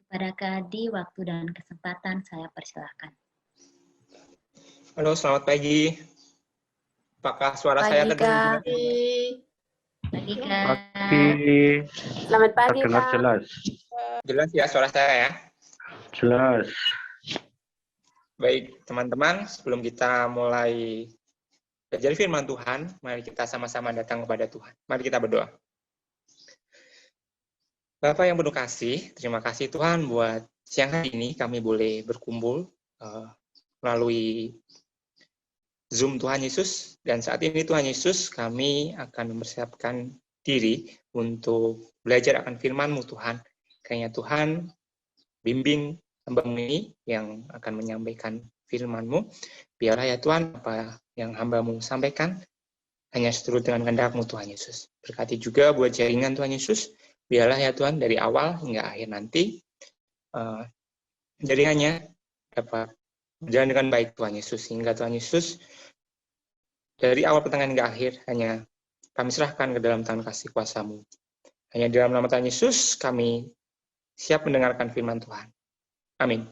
Pada Kadi, waktu dan kesempatan saya persilahkan. Halo, selamat pagi. Apakah suara saya terdengar? Pagi, Kak. Pagi. Selamat pagi, Terdengar Kak. jelas. Jelas ya suara saya ya? Jelas. Baik, teman-teman, sebelum kita mulai belajar firman Tuhan, mari kita sama-sama datang kepada Tuhan. Mari kita berdoa. Bapak yang penuh kasih, terima kasih Tuhan buat siang hari ini kami boleh berkumpul melalui Zoom Tuhan Yesus. Dan saat ini Tuhan Yesus, kami akan mempersiapkan diri untuk belajar akan firman-Mu Tuhan. Kiranya Tuhan bimbing hamba-Mu ini yang akan menyampaikan firman-Mu. Biarlah ya Tuhan, apa yang hamba-Mu sampaikan hanya seturut dengan kehendak-Mu Tuhan Yesus. Berkati juga buat jaringan Tuhan Yesus. Biarlah ya Tuhan, dari awal hingga akhir nanti, jaringannya dapat berjalan dengan baik Tuhan Yesus. Sehingga Tuhan Yesus, dari awal pertengahan hingga akhir, hanya kami serahkan ke dalam tangan kasih kuasa-Mu. Hanya di dalam nama Tuhan Yesus, kami siap mendengarkan firman Tuhan. Amin.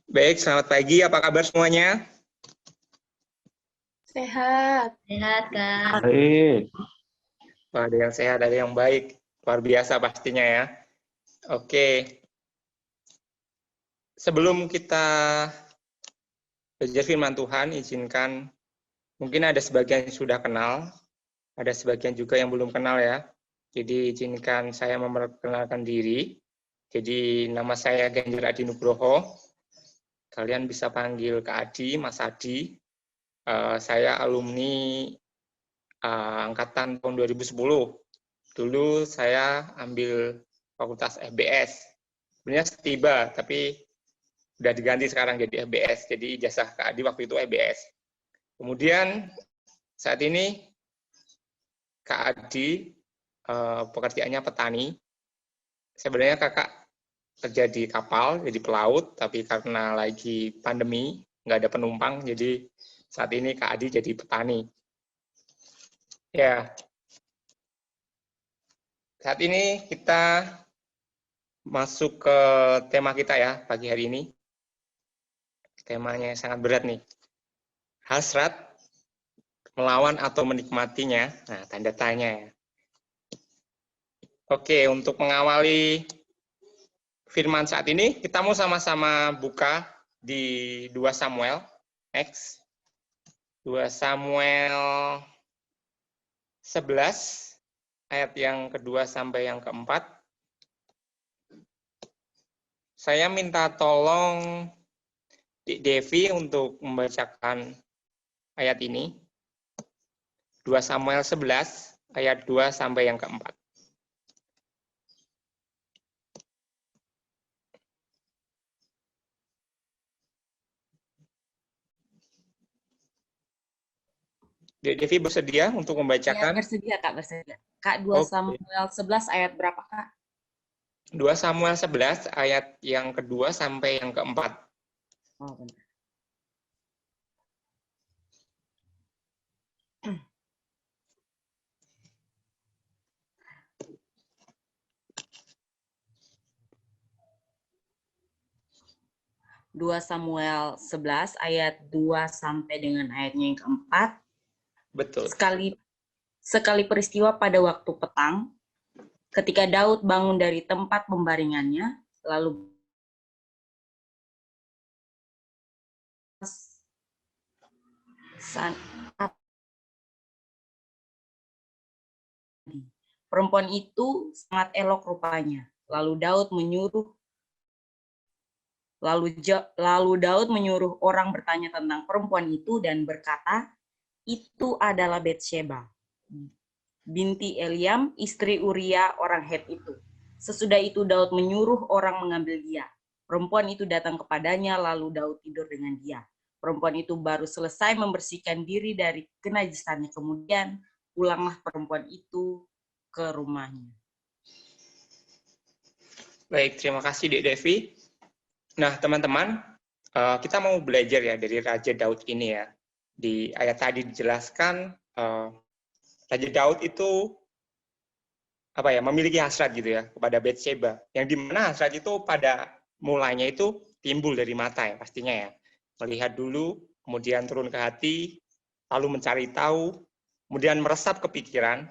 Baik, selamat pagi. Apa kabar semuanya? Sehat. Sehat, Kak. Baik. Wah, ada yang sehat, ada yang baik. Luar biasa pastinya ya. Oke. Sebelum kita belajar firman Tuhan, izinkan, mungkin ada sebagian yang sudah kenal, ada sebagian juga yang belum kenal ya. Jadi izinkan saya memperkenalkan diri. Jadi nama saya Ganjar Adi Nugroho. Kalian bisa panggil Kak Adi, Mas Adi. Saya alumni angkatan tahun 2010. Dulu saya ambil Fakultas FBS. Sebenarnya Setiba, tapi udah diganti sekarang jadi FBS. Jadi ijazah Kak Adi waktu itu FBS. Kemudian saat ini Kak Adi pekerjaannya petani. Sebenarnya kakak kerja di kapal, jadi pelaut, tapi karena lagi pandemi, nggak ada penumpang, jadi saat ini Kak Adi jadi petani. Ya, saat ini kita masuk ke tema kita ya pagi hari ini. Temanya sangat berat nih. Hasrat, melawan atau menikmatinya. Nah, tanda tanya ya. Oke, untuk mengawali firman saat ini, kita mau sama-sama buka di 2 Samuel. Next. 2 Samuel 11, ayat yang kedua sampai yang keempat. Saya minta tolong Dik Devi untuk membacakan ayat ini. 2 Samuel 11, ayat 2 sampai yang keempat. Dik Devi bersedia untuk membacakan? Ya, bersedia, Kak, bersedia. Kak, 2 Samuel 11 ayat berapa, Kak? 2 Samuel 11 ayat yang kedua sampai yang keempat. Oh, benar. Dua Samuel 11 ayat 2 sampai dengan ayatnya yang keempat. Betul. Sekali peristiwa pada waktu petang, ketika Daud bangun dari tempat pembaringannya, lalu perempuan itu sangat elok rupanya. Lalu Daud menyuruh orang bertanya tentang perempuan itu dan berkata, itu adalah Batsheba, binti Eliam, istri Uria orang Het itu. Sesudah itu Daud menyuruh orang mengambil dia. Perempuan itu datang kepadanya, lalu Daud tidur dengan dia. Perempuan itu baru selesai membersihkan diri dari kenajisannya. Kemudian pulanglah perempuan itu ke rumahnya. Baik, terima kasih Dik Devi. Nah, teman-teman, kita mau belajar ya dari Raja Daud ini ya. Di ayat tadi dijelaskan, Raja Daud itu memiliki hasrat gitu ya kepada Bathsheba, yang dimana hasrat itu pada mulanya itu timbul dari mata ya pastinya ya, melihat dulu, kemudian turun ke hati, lalu mencari tahu, kemudian meresap ke pikiran,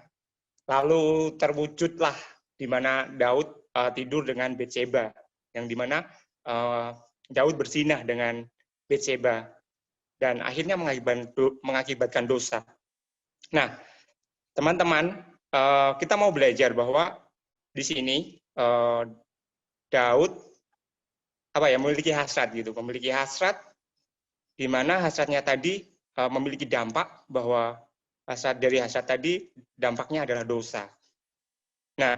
lalu terwujudlah di mana Daud tidur dengan Bathsheba, yang dimana Daud berzinah dengan Bathsheba dan akhirnya mengakibatkan dosa. Nah, teman-teman, kita mau belajar bahwa di sini Daud memiliki hasrat gitu, memiliki hasrat di mana hasratnya tadi memiliki dampak bahwa dari hasrat tadi dampaknya adalah dosa. Nah,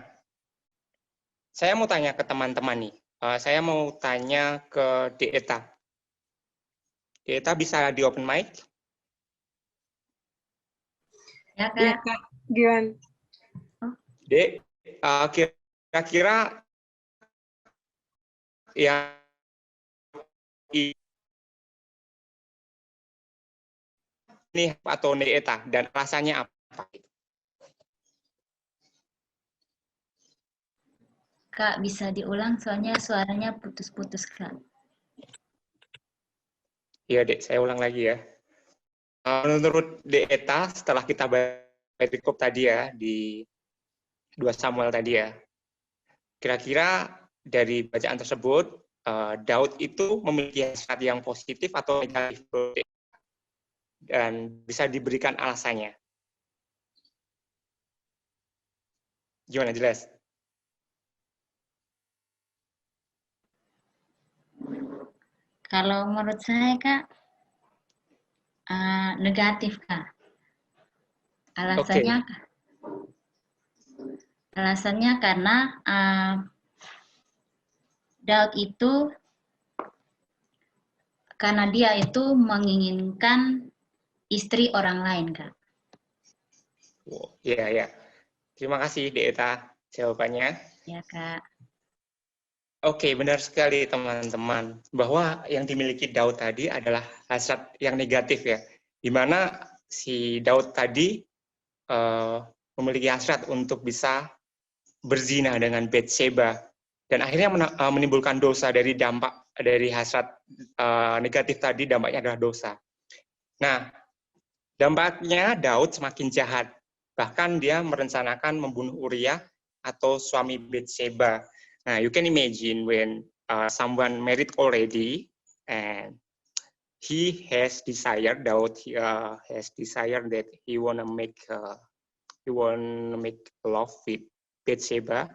saya mau tanya ke teman-teman nih, saya mau tanya ke Dieta. Dieta bisa di open mic? Ya, Kak. Ya, Kak. Gimana? Dek, kira-kira yang ini atau Dieta dan rasanya apa? Kak, bisa diulang soalnya suaranya putus-putus, Kak. Iya, Dek, saya ulang lagi ya. Menurut Dieta, setelah kita perikop tadi ya, di 2 Samuel tadi ya, kira-kira dari bacaan tersebut, Daud itu memiliki hasrat yang positif atau negatif, dan bisa diberikan alasannya. Gimana, jelas? Kalau menurut saya, Kak, negatif, Kak. Alasannya, Oke. alasannya karena Daud itu karena dia itu menginginkan istri orang lain, Kak. Iya, ya. Terima kasih, Dieta, jawabannya. Ya, Kak. Oke, benar sekali teman-teman, bahwa yang dimiliki Daud tadi adalah hasrat yang negatif ya, di mana si Daud tadi memiliki hasrat untuk bisa berzina dengan Bathsheba, dan akhirnya menimbulkan dosa dari dampak dari hasrat negatif tadi, dampaknya adalah dosa. Nah, dampaknya Daud semakin jahat, bahkan dia merencanakan membunuh Uria atau suami Bathsheba. Now, you can imagine when someone married already and he has desire, Daud has desire that he wanna make love with Bathsheba,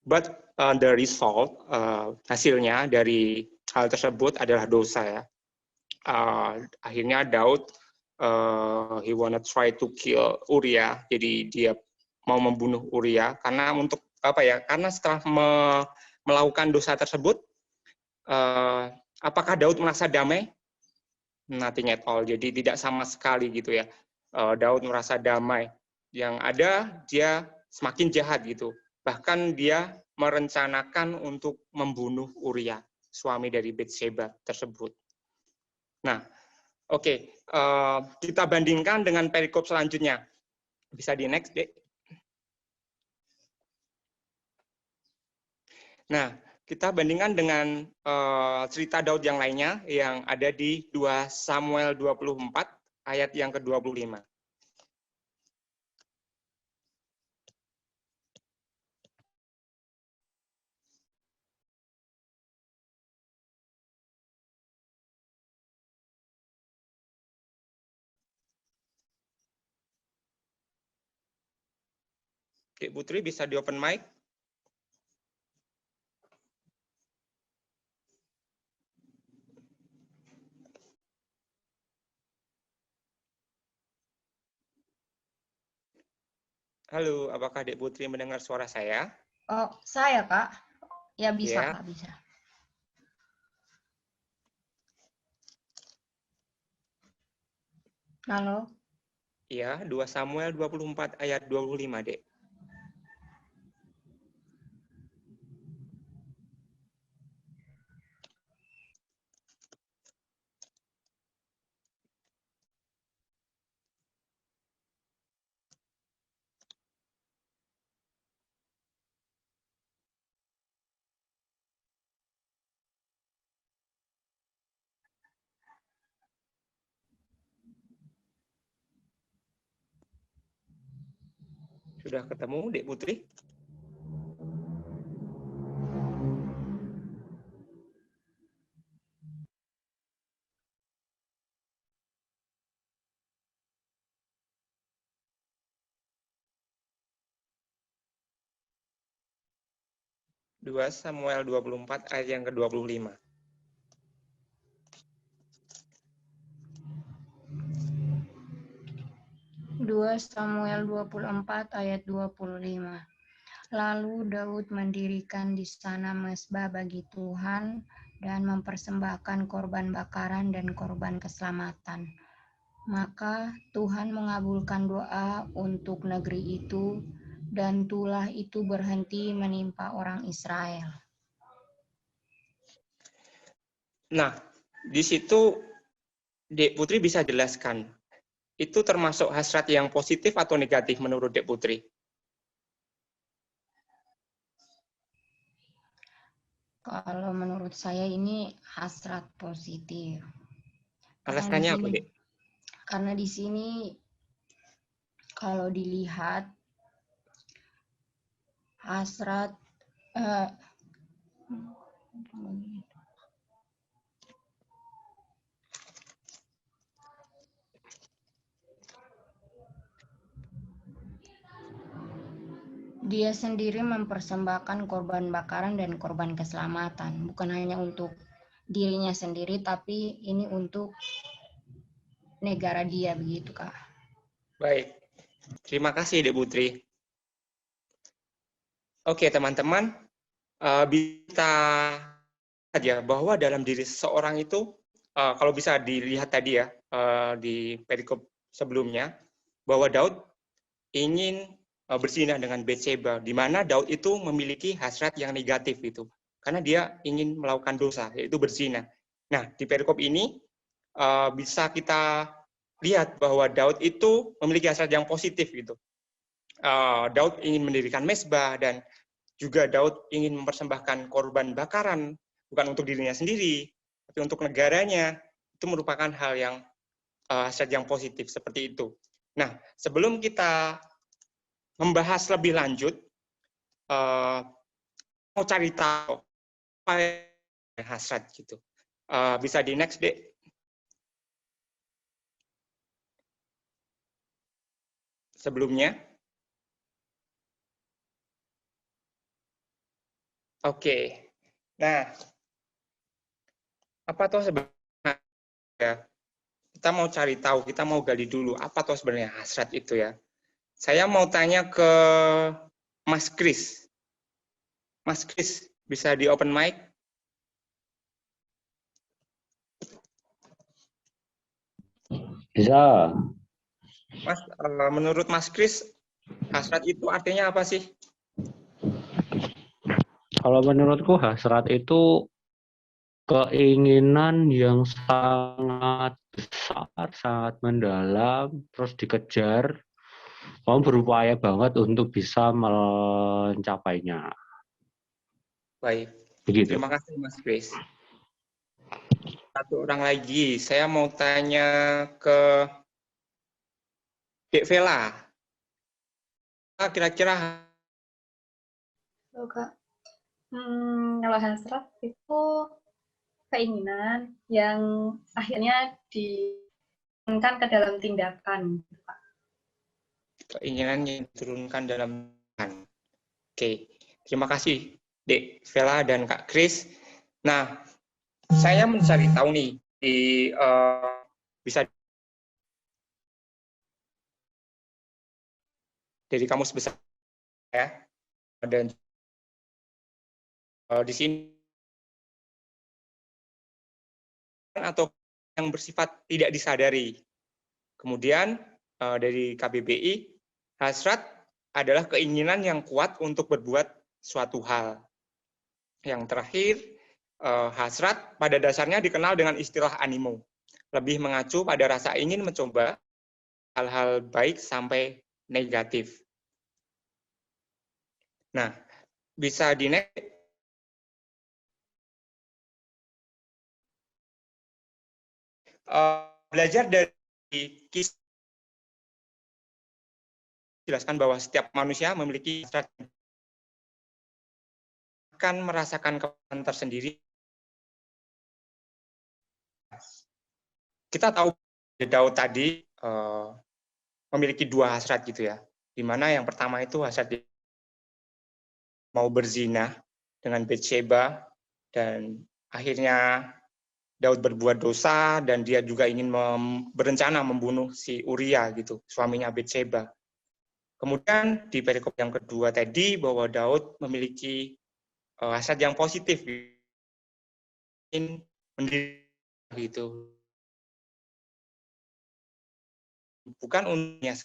but the result hasilnya dari hal tersebut adalah dosa ya. Akhirnya Daud he wanna try to kill Uria, jadi dia mau membunuh Uria karena karena setelah melakukan dosa tersebut, apakah Daud merasa damai? Nothing at all. Jadi tidak sama sekali gitu ya. Daud merasa damai. Yang ada dia semakin jahat gitu. Bahkan dia merencanakan untuk membunuh Uria, suami dari Bathsheba tersebut. Nah, oke. Kita bandingkan dengan perikop selanjutnya. Bisa di next, Dek. Nah, kita bandingkan dengan cerita Daud yang lainnya yang ada di 2 Samuel 24 ayat yang ke-25. Oke, Putri bisa di open mic? Halo, apakah Dek Putri mendengar suara saya? Oh, saya, Kak. Ya, bisa, Ya. Kak, bisa. Halo. Iya, 2 Samuel 24 ayat 25, Dek. sudah ketemu, Dek Putri? Dua Samuel 24 ayat yang ke-25. Dua Samuel 24 ayat 25. Lalu Daud mendirikan di sana mezbah bagi Tuhan dan mempersembahkan korban bakaran dan korban keselamatan. Maka Tuhan mengabulkan doa untuk negeri itu, dan tulah itu berhenti menimpa orang Israel. Nah, di situ Dek Putri bisa jelaskan, itu termasuk hasrat yang positif atau negatif menurut Dek Putri? Kalau menurut saya ini hasrat positif. Alasannya apa, Dek? Karena di sini kalau dilihat hasrat dia sendiri mempersembahkan korban bakaran dan korban keselamatan, bukan hanya untuk dirinya sendiri, tapi ini untuk negara dia, begitu Kak. Baik, terima kasih Dek Putri. Oke teman-teman, bisa saja bahwa dalam diri seseorang itu, kalau bisa dilihat tadi ya, di perikop sebelumnya, bahwa Daud ingin berzinah dengan Bathsheba, di mana Daud itu memiliki hasrat yang negatif itu, karena dia ingin melakukan dosa, yaitu berzinah. Nah, di perikop ini bisa kita lihat bahwa Daud itu memiliki hasrat yang positif gitu. Daud ingin mendirikan mezbah dan juga Daud ingin mempersembahkan korban bakaran, bukan untuk dirinya sendiri, tapi untuk negaranya. Itu merupakan hal yang hasrat yang positif seperti itu. Nah, sebelum kita membahas lebih lanjut, mau cari tahu apa yang hasrat gitu. Bisa di next, Dek. Sebelumnya. Oke. Nah, apa tuh sebenarnya ya? Kita mau cari tahu, kita mau gali dulu apa tuh sebenarnya hasrat itu ya. Saya mau tanya ke Mas Kris. Mas Kris, bisa di open mic? Bisa. Mas, menurut Mas Kris, hasrat itu artinya apa sih? Kalau menurutku hasrat itu keinginan yang sangat besar, sangat mendalam, terus dikejar. Kamu berupaya banget untuk bisa mencapainya. Baik, Begitu. terima kasih Mas Kris. Satu orang lagi, saya mau tanya ke Dek Vela. Kira-kira Loh, Kak. Kalau hasrat itu keinginan yang akhirnya diturunkan ke dalam tindakan. keinginan yang diturunkan dalam Tuhan. Oke, terima kasih Dek Vela dan Kak Kris. Nah, saya mencari tahu nih, bisa dari kamus besar ya, dan di sini atau yang bersifat tidak disadari. Kemudian dari KBBI, hasrat adalah keinginan yang kuat untuk berbuat suatu hal. Yang terakhir, hasrat pada dasarnya dikenal dengan istilah animo, lebih mengacu pada rasa ingin mencoba hal-hal baik sampai negatif. Nah, bisa di next. Belajar dari kisah jelaskan bahwa setiap manusia memiliki hasrat, akan merasakan kepuasan tersendiri. Kita tahu Daud tadi memiliki dua hasrat gitu ya, di mana yang pertama itu hasrat mau berzina dengan Batsheba, dan akhirnya Daud berbuat dosa dan dia juga ingin berencana membunuh si Uria gitu, suaminya Batsheba. Kemudian di perikop yang kedua tadi bahwa Daud memiliki hasrat yang positif, ingin mendidik gitu, bukan untuknya.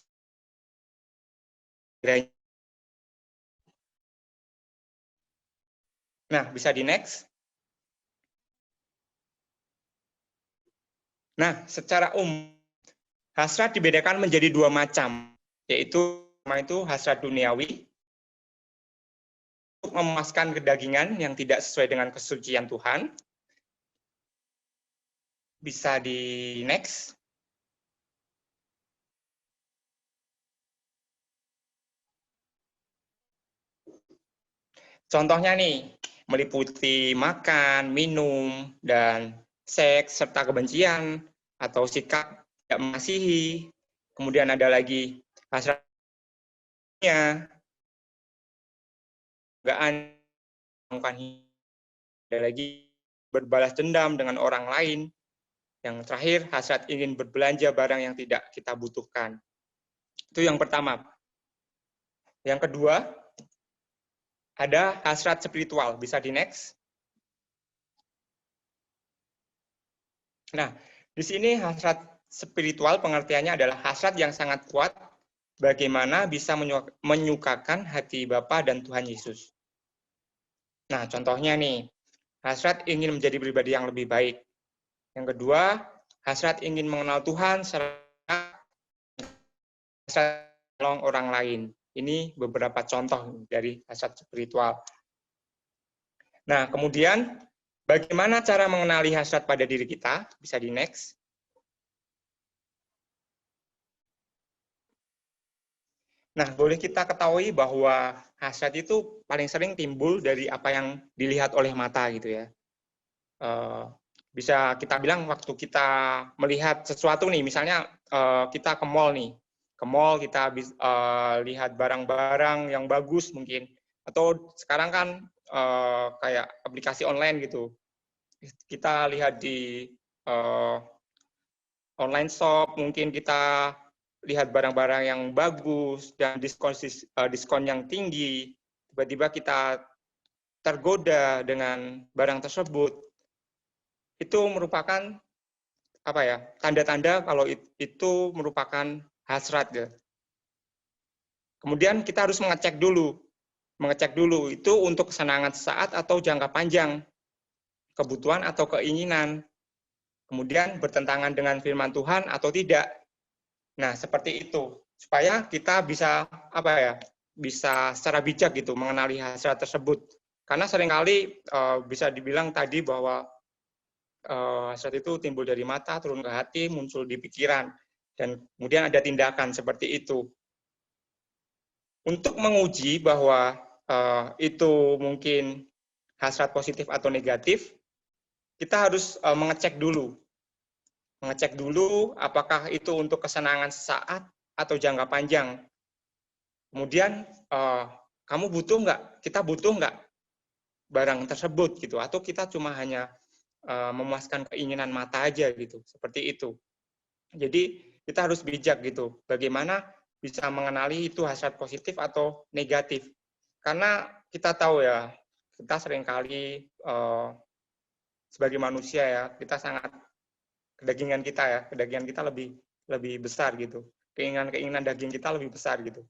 Nah, bisa di next. Nah, secara hasrat dibedakan menjadi dua macam, yaitu pertama itu hasrat duniawi, untuk memuaskan kedagingan yang tidak sesuai dengan kesucian Tuhan. Bisa di next. Contohnya nih, meliputi makan, minum, dan seks, serta kebencian, atau sikap tidak mengasihi. Kemudian ada lagi hasratnya, kegaan, ada lagi berbalas dendam dengan orang lain. Yang terakhir, hasrat ingin berbelanja barang yang tidak kita butuhkan. Itu yang pertama. Yang kedua, ada hasrat spiritual. Bisa di next. Nah, di sini hasrat spiritual pengertiannya adalah hasrat yang sangat kuat bagaimana bisa menyukakan hati Bapa dan Tuhan Yesus. Nah, contohnya nih, hasrat ingin menjadi pribadi yang lebih baik. Yang kedua, hasrat ingin mengenal Tuhan serta hasrat menolong orang lain. Ini beberapa contoh dari hasrat spiritual. Nah, kemudian bagaimana cara mengenali hasrat pada diri kita? Bisa di next. Nah, boleh kita ketahui bahwa hasrat itu paling sering timbul dari apa yang dilihat oleh mata gitu ya. Bisa kita bilang waktu kita melihat sesuatu nih, misalnya kita ke mall nih, kita lihat barang-barang yang bagus mungkin, atau sekarang kan kayak aplikasi online gitu, kita lihat di online shop, mungkin kita lihat barang-barang yang bagus dan diskon yang tinggi, tiba-tiba kita tergoda dengan barang tersebut. Itu merupakan apa ya, tanda-tanda kalau itu merupakan hasrat ya. Kemudian kita harus mengecek dulu itu untuk kesenangan sesaat atau jangka panjang, kebutuhan atau keinginan, kemudian bertentangan dengan firman Tuhan atau tidak. Nah, seperti itu supaya kita bisa apa ya, bisa secara bijak gitu mengenali hasrat tersebut. Karena seringkali bisa dibilang tadi bahwa hasrat itu timbul dari mata, turun ke hati, muncul di pikiran, dan kemudian ada tindakan seperti itu. Untuk menguji bahwa itu mungkin hasrat positif atau negatif, kita harus mengecek dulu apakah itu untuk kesenangan sesaat atau jangka panjang. Kemudian kamu butuh nggak? Kita butuh nggak barang tersebut gitu? Atau kita cuma hanya memuaskan keinginan mata aja gitu, seperti itu. Jadi kita harus bijak gitu, bagaimana bisa mengenali itu hasrat positif atau negatif. Karena kita tahu ya, kita seringkali sebagai manusia ya, kita sangat kedagingan kita lebih besar gitu. Keinginan daging kita lebih besar gitu.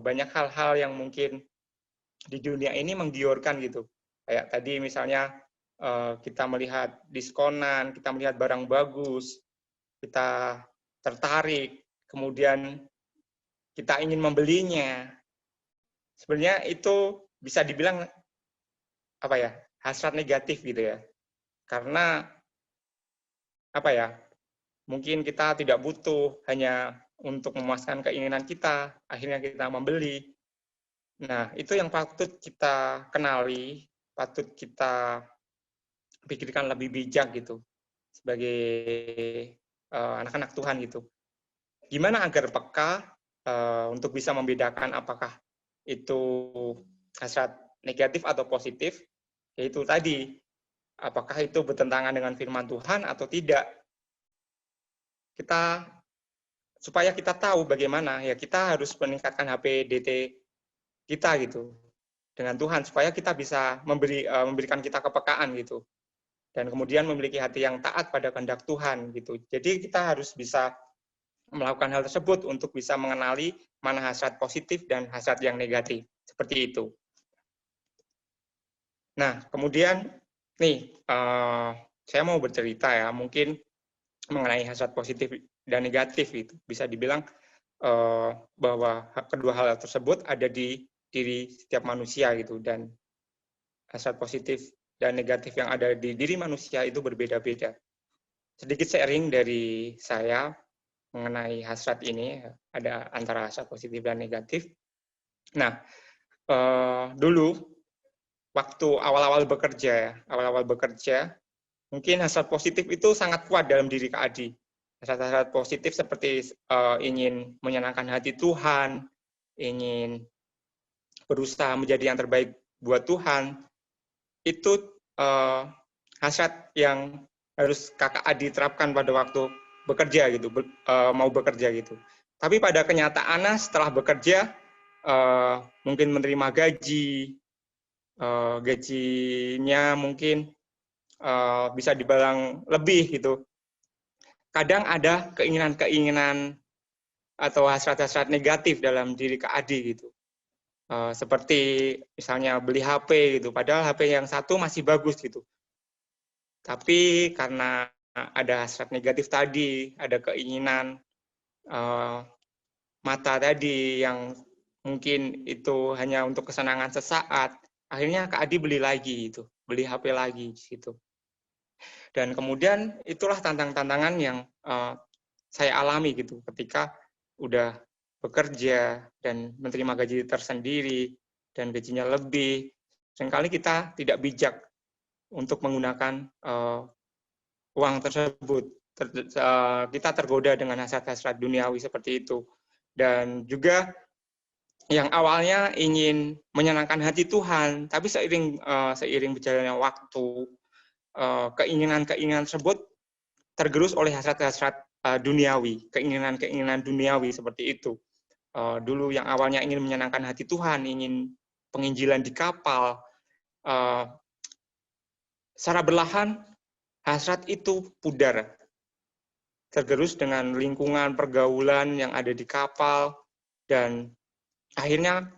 Banyak hal-hal yang mungkin di dunia ini menggiurkan gitu. Kayak tadi misalnya kita melihat diskonan, kita melihat barang bagus, kita tertarik, kemudian kita ingin membelinya. Sebenarnya itu bisa dibilang apa ya, hasrat negatif gitu ya. Karena apa ya, Mungkin kita tidak butuh hanya untuk memuaskan keinginan kita, akhirnya kita membeli. Nah, itu yang patut kita kenali, patut kita pikirkan lebih bijak gitu, sebagai anak-anak Tuhan gitu. Gimana agar peka untuk bisa membedakan apakah itu hasrat negatif atau positif, yaitu tadi, apakah itu bertentangan dengan firman Tuhan atau tidak. Supaya kita tahu bagaimana, ya kita harus meningkatkan HPDT kita gitu dengan Tuhan, supaya kita bisa memberikan kita kepekaan gitu, dan kemudian memiliki hati yang taat pada kehendak Tuhan gitu. Jadi kita harus bisa melakukan hal tersebut untuk bisa mengenali mana hasrat positif dan hasrat yang negatif, seperti itu. Nah, kemudian nih saya mau bercerita ya, mungkin mengenai hasrat positif dan negatif itu bisa dibilang bahwa kedua hal tersebut ada di diri setiap manusia gitu, dan hasrat positif dan negatif yang ada di diri manusia itu berbeda-beda. Sedikit sharing dari saya mengenai hasrat ini, ada antara hasrat positif dan negatif. Nah, dulu waktu awal-awal bekerja, mungkin hasrat positif itu sangat kuat dalam diri Kak Adi. Hasrat-hasrat positif seperti ingin menyenangkan hati Tuhan, ingin berusaha menjadi yang terbaik buat Tuhan, itu hasrat yang harus Kakak Adi terapkan pada waktu bekerja gitu, mau bekerja gitu. Tapi pada kenyataannya setelah bekerja, mungkin menerima gaji, gajinya mungkin bisa dibilang lebih gitu. Kadang ada keinginan-keinginan atau hasrat-hasrat negatif dalam diri Kak Adi gitu. Seperti misalnya beli HP gitu, padahal HP yang satu masih bagus gitu. Tapi karena ada hasrat negatif tadi, ada keinginan mata tadi yang mungkin itu hanya untuk kesenangan sesaat, akhirnya Kak Adi beli lagi gitu, beli HP lagi gitu. Dan kemudian itulah tantangan-tantangan yang saya alami gitu ketika udah bekerja dan menerima gaji tersendiri dan gajinya lebih. Seringkali kita tidak bijak untuk menggunakan uang tersebut. Kita tergoda dengan hasrat-hasrat duniawi seperti itu. Dan juga yang awalnya ingin menyenangkan hati Tuhan, tapi seiring berjalannya waktu, keinginan-keinginan tersebut tergerus oleh hasrat-hasrat duniawi, keinginan-keinginan duniawi seperti itu. Dulu yang awalnya ingin menyenangkan hati Tuhan, ingin penginjilan di kapal, secara berlahan hasrat itu pudar, tergerus dengan lingkungan pergaulan yang ada di kapal, dan akhirnya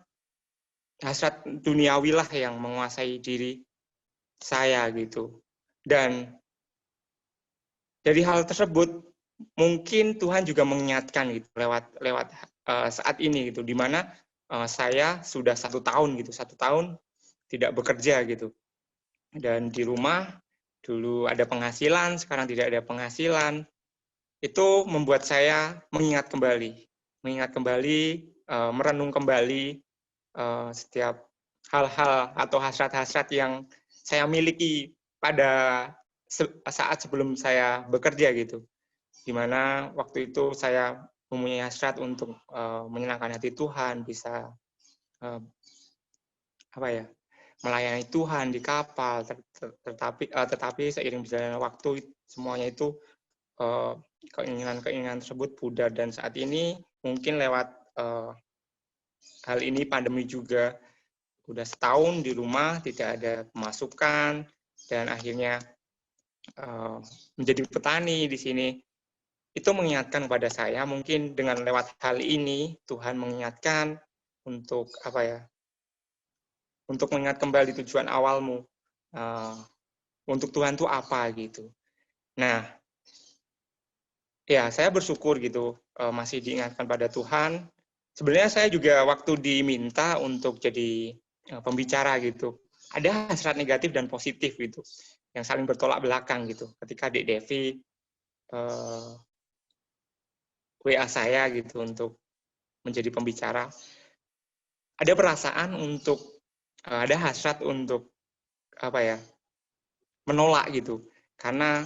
hasrat duniawi lah yang menguasai diri saya gitu. Dan dari hal tersebut mungkin Tuhan juga mengingatkan gitu lewat saat ini gitu, di mana saya sudah 1 tahun gitu, 1 tahun tidak bekerja gitu, dan di rumah dulu ada penghasilan, sekarang tidak ada penghasilan. Itu membuat saya mengingat kembali, merenung kembali setiap hal-hal atau hasrat-hasrat yang saya miliki pada saat sebelum saya bekerja gitu, di mana waktu itu saya mempunyai hasrat untuk menyenangkan hati Tuhan, bisa melayani Tuhan di kapal, tetapi seiring berjalannya waktu semuanya itu keinginan-keinginan tersebut pudar, dan saat ini mungkin lewat hal ini pandemi juga udah 1 tahun di rumah tidak ada pemasukan, dan akhirnya menjadi petani di sini. Itu mengingatkan kepada saya, mungkin dengan lewat hal ini Tuhan mengingatkan untuk untuk mengingat kembali tujuan awalmu, untuk Tuhan itu apa gitu. Nah, ya saya bersyukur gitu masih diingatkan pada Tuhan. Sebenarnya saya juga waktu diminta untuk jadi pembicara gitu, ada hasrat negatif dan positif gitu, yang saling bertolak belakang gitu. Ketika Dek Devi WA saya gitu untuk menjadi pembicara, ada perasaan untuk ada hasrat untuk menolak gitu, karena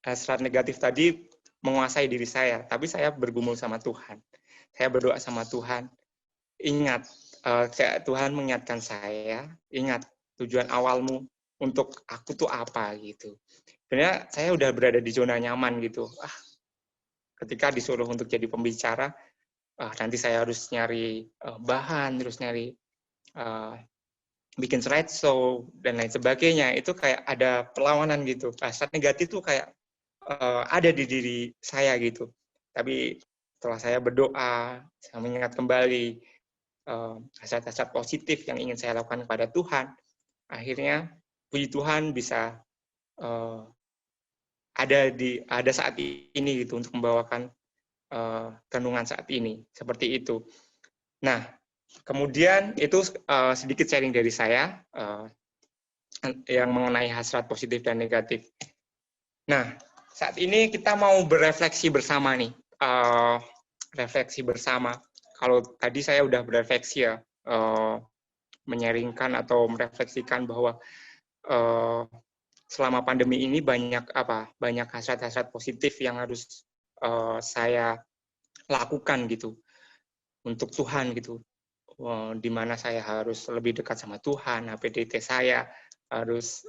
hasrat negatif tadi menguasai diri saya. Tapi saya bergumul sama Tuhan, saya berdoa sama Tuhan. Ingat, Tuhan mengingatkan saya, ingat tujuan awalmu untuk aku tuh apa gitu. Sebenarnya saya udah berada di zona nyaman gitu. Ketika disuruh untuk jadi pembicara, nanti saya harus nyari bahan, terus nyari bikin slideshow dan lain sebagainya. Itu kayak ada perlawanan gitu. Hasrat negatif tuh kayak ada di diri saya gitu. Tapi setelah saya berdoa, saya mengingat kembali hasrat-hasrat positif yang ingin saya lakukan kepada Tuhan, akhirnya puji Tuhan bisa ada saat ini gitu untuk membawakan renungan saat ini seperti itu. Nah, kemudian itu sedikit sharing dari saya yang mengenai hasrat positif dan negatif. Nah, saat ini kita mau berefleksi bersama nih, refleksi bersama. Kalau tadi saya udah berefleksi ya, menyaringkan atau merefleksikan bahwa selama pandemi ini banyak hasrat-hasrat positif yang harus saya lakukan gitu untuk Tuhan gitu, di mana saya harus lebih dekat sama Tuhan, HPDT saya harus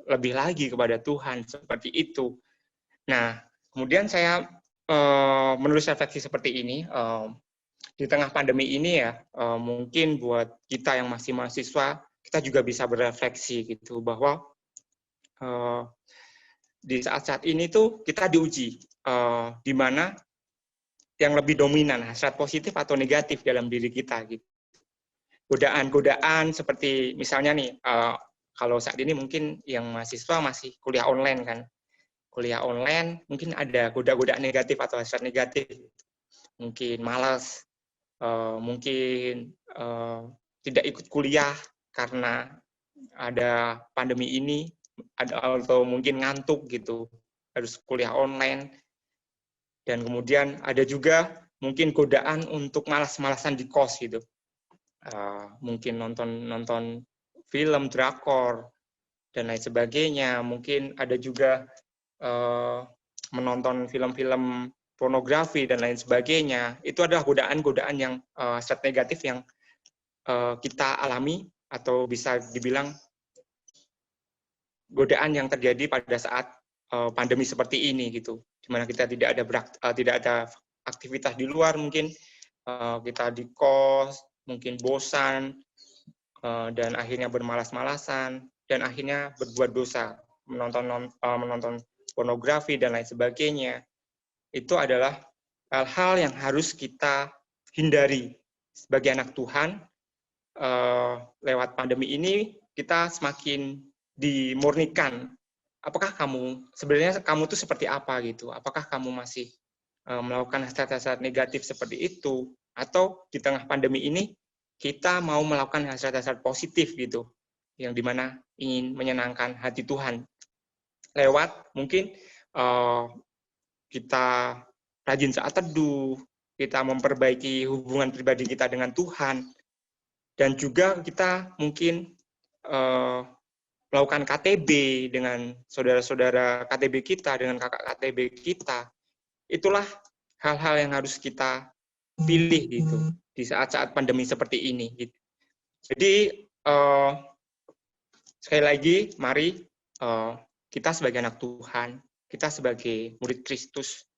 lebih lagi kepada Tuhan seperti itu. Nah, kemudian saya menulis refleksi seperti ini di tengah pandemi ini ya, mungkin buat kita yang masih mahasiswa kita juga bisa berefleksi gitu bahwa di saat-saat ini tuh kita diuji, di mana yang lebih dominan hasrat positif atau negatif dalam diri kita gitu. Godaan-godaan seperti misalnya nih, kalau saat ini mungkin yang mahasiswa masih kuliah online kan, kuliah online mungkin ada godaan negatif atau hasrat negatif, mungkin malas, mungkin tidak ikut kuliah karena ada pandemi ini, atau mungkin ngantuk gitu, harus kuliah online. Dan kemudian ada juga mungkin godaan untuk malas-malasan di kos gitu, mungkin nonton film drakor dan lain sebagainya. Mungkin ada juga menonton film-film pornografi dan lain sebagainya. Itu adalah godaan-godaan yang hasrat negatif yang kita alami, atau bisa dibilang godaan yang terjadi pada saat pandemi seperti ini gitu, di mana kita tidak ada aktivitas di luar, mungkin kita di kos, mungkin bosan, dan akhirnya bermalas-malasan, dan akhirnya berbuat dosa, menonton pornografi dan lain sebagainya. Itu adalah hal-hal yang harus kita hindari sebagai anak Tuhan. Lewat pandemi ini kita semakin dimurnikan. Apakah sebenarnya kamu tuh seperti apa gitu? Apakah kamu masih melakukan hasrat-hasrat negatif seperti itu, atau di tengah pandemi ini kita mau melakukan hasrat-hasrat positif gitu, yang dimana ingin menyenangkan hati Tuhan lewat mungkin kita rajin saat teduh, kita memperbaiki hubungan pribadi kita dengan Tuhan, dan juga kita mungkin melakukan KTB dengan saudara-saudara KTB kita, dengan kakak KTB kita. Itulah hal-hal yang harus kita pilih gitu di saat-saat pandemi seperti ini. Gitu. Jadi sekali lagi, mari kita sebagai anak Tuhan, kita sebagai murid Kristus,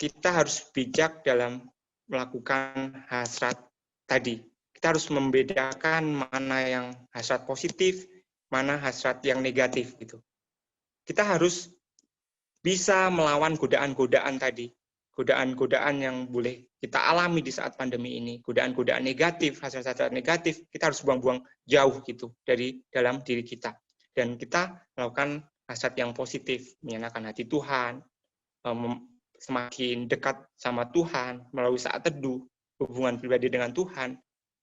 kita harus bijak dalam melakukan hasrat tadi. Kita harus membedakan mana yang hasrat positif, mana hasrat yang negatif gitu. Kita harus bisa melawan godaan-godaan tadi, godaan-godaan yang boleh kita alami di saat pandemi ini, godaan-godaan negatif, hasrat-hasrat negatif, kita harus buang-buang jauh gitu dari dalam diri kita. Dan kita melakukan hasrat yang positif, menyenangkan hati Tuhan, semakin dekat sama Tuhan melalui saat teduh, hubungan pribadi dengan Tuhan.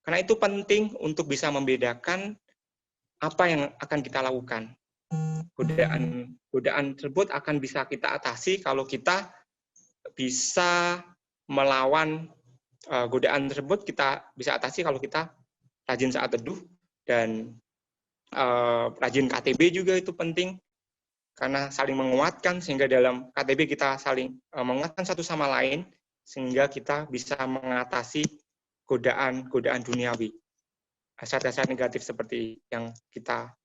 Karena itu penting untuk bisa membedakan apa yang akan kita lakukan. Godaan tersebut akan bisa kita atasi kalau kita bisa melawan godaan tersebut, kita bisa atasi kalau kita rajin saat teduh dan rajin KTB juga itu penting karena saling menguatkan, sehingga dalam KTB kita saling menguatkan satu sama lain sehingga kita bisa mengatasi godaan duniawi, hasrat-hasrat negatif seperti yang kita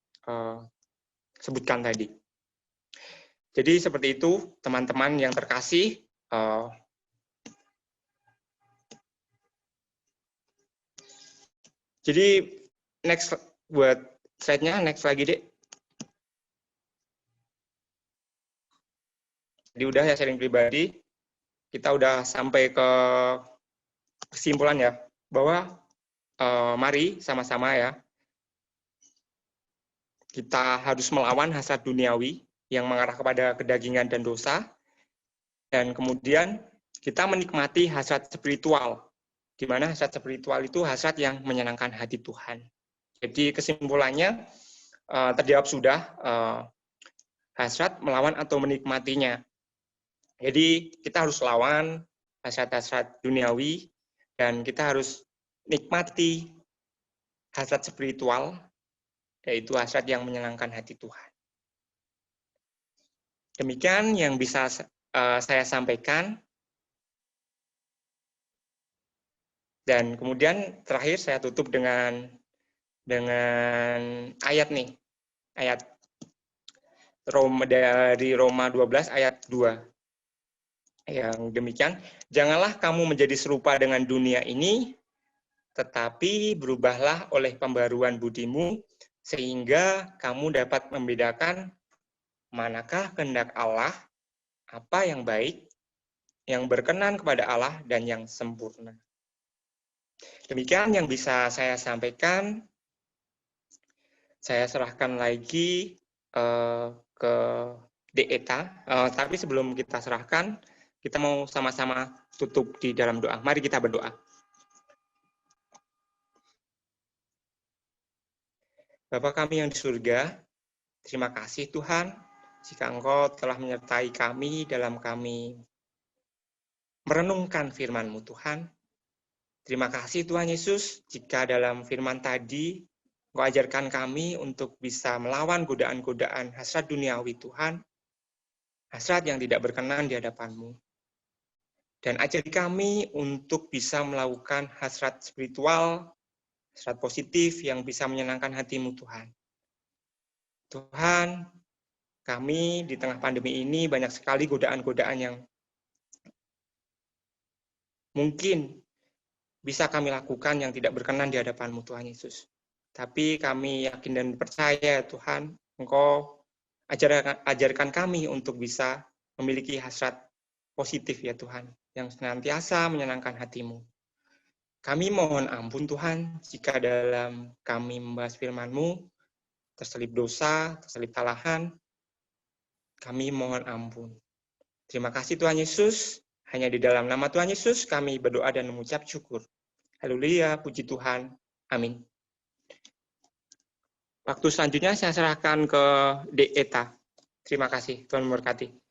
sebutkan tadi. Jadi seperti itu teman-teman yang terkasih. Jadi next buat slide-nya, next lagi Dek. Jadi udah ya sharing pribadi, kita udah sampai ke kesimpulan ya, bahwa mari sama-sama ya, kita harus melawan hasrat duniawi yang mengarah kepada kedagingan dan dosa, dan kemudian kita menikmati hasrat spiritual, di mana hasrat spiritual itu hasrat yang menyenangkan hati Tuhan. Jadi kesimpulannya terjawab sudah, hasrat melawan atau menikmatinya. Jadi kita harus lawan hasrat-hasrat duniawi dan kita harus nikmati hasrat spiritual, yaitu hasrat yang menyenangkan hati Tuhan. Demikian yang bisa saya sampaikan. Dan kemudian terakhir saya tutup dengan ayat nih, ayat dari Roma 12 ayat 2. Yang demikian, janganlah kamu menjadi serupa dengan dunia ini, tetapi berubahlah oleh pembaruan budimu, sehingga kamu dapat membedakan manakah kehendak Allah, apa yang baik, yang berkenan kepada Allah, dan yang sempurna. Demikian yang bisa saya sampaikan. Saya serahkan lagi ke Deeta. Tapi sebelum kita serahkan, kita mau sama-sama tutup di dalam doa. Mari kita berdoa. Bapa kami yang di surga, terima kasih Tuhan, jika Engkau telah menyertai kami dalam kami merenungkan firman-Mu Tuhan. Terima kasih Tuhan Yesus, jika dalam firman tadi Engkau ajarkan kami untuk bisa melawan godaan-godaan hasrat duniawi Tuhan, hasrat yang tidak berkenan di hadapan-Mu. Dan ajari kami untuk bisa melakukan hasrat spiritual, hasrat positif yang bisa menyenangkan hati-Mu Tuhan. Tuhan, kami di tengah pandemi ini banyak sekali godaan-godaan yang mungkin bisa kami lakukan yang tidak berkenan di hadapan-Mu Tuhan Yesus. Tapi kami yakin dan percaya Tuhan, Engkau ajarkan kami untuk bisa memiliki hasrat positif ya Tuhan, yang senantiasa menyenangkan hati-Mu. Kami mohon ampun Tuhan, jika dalam kami membahas firman-Mu, terselip dosa, terselip kesalahan, kami mohon ampun. Terima kasih Tuhan Yesus, hanya di dalam nama Tuhan Yesus kami berdoa dan mengucap syukur. Haleluya, puji Tuhan. Amin. Waktu selanjutnya saya serahkan ke Deeta. Terima kasih, Tuhan memberkati.